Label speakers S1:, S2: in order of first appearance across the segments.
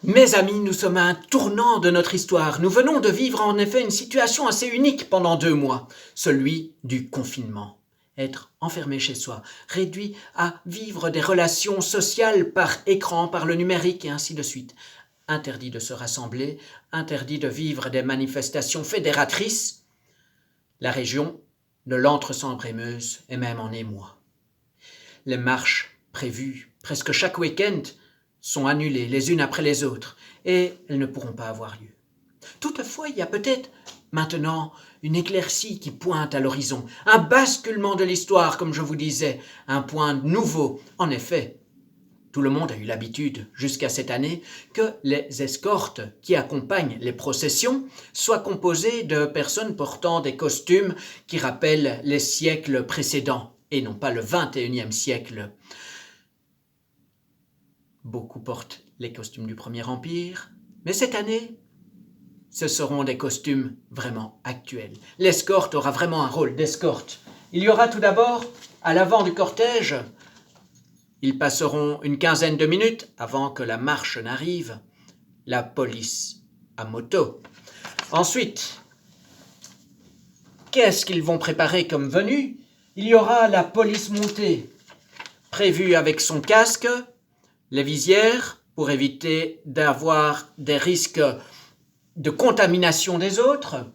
S1: Mes amis, nous sommes à un tournant de notre histoire. Nous venons de vivre en effet une situation assez unique pendant 2 mois, celui du confinement. Être enfermé chez soi, réduit à vivre des relations sociales par écran, par le numérique et ainsi de suite. Interdit de se rassembler, interdit de vivre des manifestations fédératrices. La région de l'Entre-Sambre-et-Meuse est même en émoi. Les marches prévues presque chaque week-end sont annulées les unes après les autres et elles ne pourront pas avoir lieu. Toutefois, il y a peut-être maintenant une éclaircie qui pointe à l'horizon, un basculement de l'histoire, comme je vous disais, un point nouveau. En effet, tout le monde a eu l'habitude, jusqu'à cette année, que les escortes qui accompagnent les processions soient composées de personnes portant des costumes qui rappellent les siècles précédents et non pas le 21e siècle. Beaucoup portent les costumes du Premier Empire, mais cette année, ce seront des costumes vraiment actuels. L'escorte aura vraiment un rôle d'escorte. Il y aura tout d'abord, à l'avant du cortège, ils passeront une quinzaine de minutes avant que la marche n'arrive, la police à moto. Ensuite, qu'est-ce qu'ils vont préparer comme venue? Il y aura la police montée, prévue avec son casque, les visières, pour éviter d'avoir des risques de contamination des autres.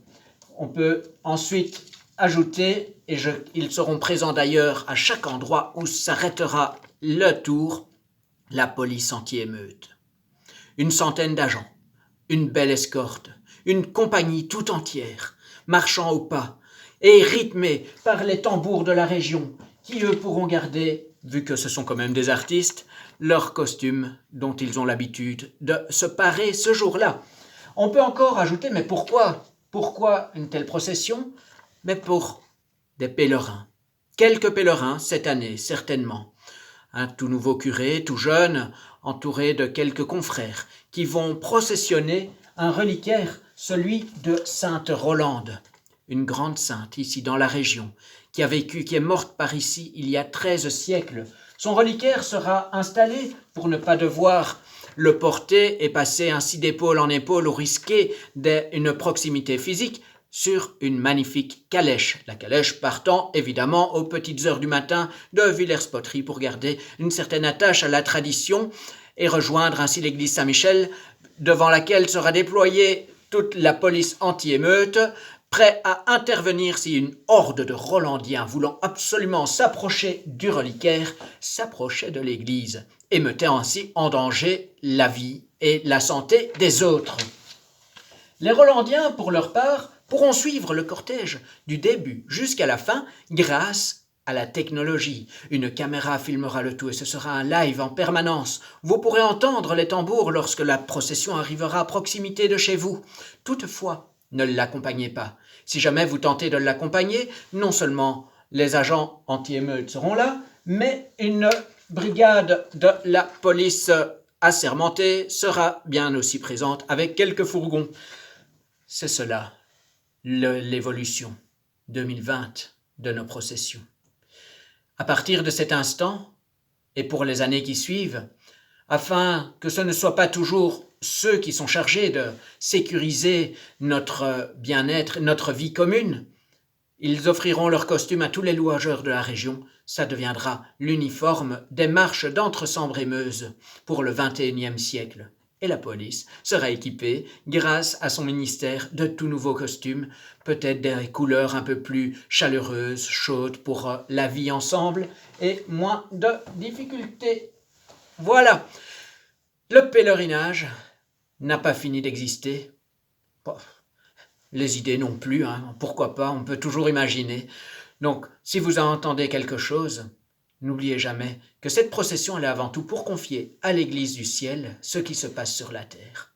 S1: On peut ensuite ajouter, et ils seront présents d'ailleurs à chaque endroit où s'arrêtera le tour, la police anti-émeute. Une centaine d'agents, une belle escorte, une compagnie tout entière, marchant au pas et rythmée par les tambours de la région, qui eux pourront garder, vu que ce sont quand même des artistes, leurs costumes dont ils ont l'habitude de se parer ce jour-là. On peut encore ajouter, mais pourquoi une telle procession? Mais pour des pèlerins. Quelques pèlerins cette année, certainement. Un tout nouveau curé, tout jeune, entouré de quelques confrères, qui vont processionner un reliquaire, celui de Sainte Rolande, une grande sainte ici dans la région, qui a vécu, qui est morte par ici il y a 13 siècles. Son reliquaire sera installé pour ne pas devoir le porter et passer ainsi d'épaule en épaule ou risquer une proximité physique sur une magnifique calèche. La calèche partant évidemment aux petites heures du matin de Villers-Poterie pour garder une certaine attache à la tradition et rejoindre ainsi l'église Saint-Michel devant laquelle sera déployée toute la police anti-émeute, prêt à intervenir si une horde de Rolandiens voulant absolument s'approcher du reliquaire s'approchait de l'église et mettait ainsi en danger la vie et la santé des autres. Les Rolandiens, pour leur part, pourront suivre le cortège du début jusqu'à la fin grâce à la technologie. Une caméra filmera le tout et ce sera un live en permanence. Vous pourrez entendre les tambours lorsque la procession arrivera à proximité de chez vous. Toutefois, ne l'accompagnez pas. Si jamais vous tentez de l'accompagner, non seulement les agents anti-émeutes seront là, mais une brigade de la police assermentée sera bien aussi présente avec quelques fourgons. C'est cela, l'évolution 2020 de nos processions. À partir de cet instant, et pour les années qui suivent, afin que ce ne soit pas toujours ceux qui sont chargés de sécuriser notre bien-être, notre vie commune, ils offriront leurs costumes à tous les louageurs de la région. Ça deviendra l'uniforme des marches d'Entre-Sambre-et-Meuse pour le XXIe siècle. Et la police sera équipée, grâce à son ministère, de tout nouveaux costumes, peut-être des couleurs un peu plus chaleureuses, chaudes pour la vie ensemble et moins de difficultés. Voilà, le pèlerinage n'a pas fini d'exister. Bon, les idées non plus, pourquoi pas, on peut toujours imaginer. Donc, si vous entendez quelque chose, n'oubliez jamais que cette procession elle est avant tout pour confier à l'Église du ciel ce qui se passe sur la terre.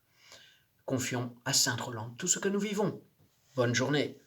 S1: Confions à Sainte Rolande tout ce que nous vivons. Bonne journée.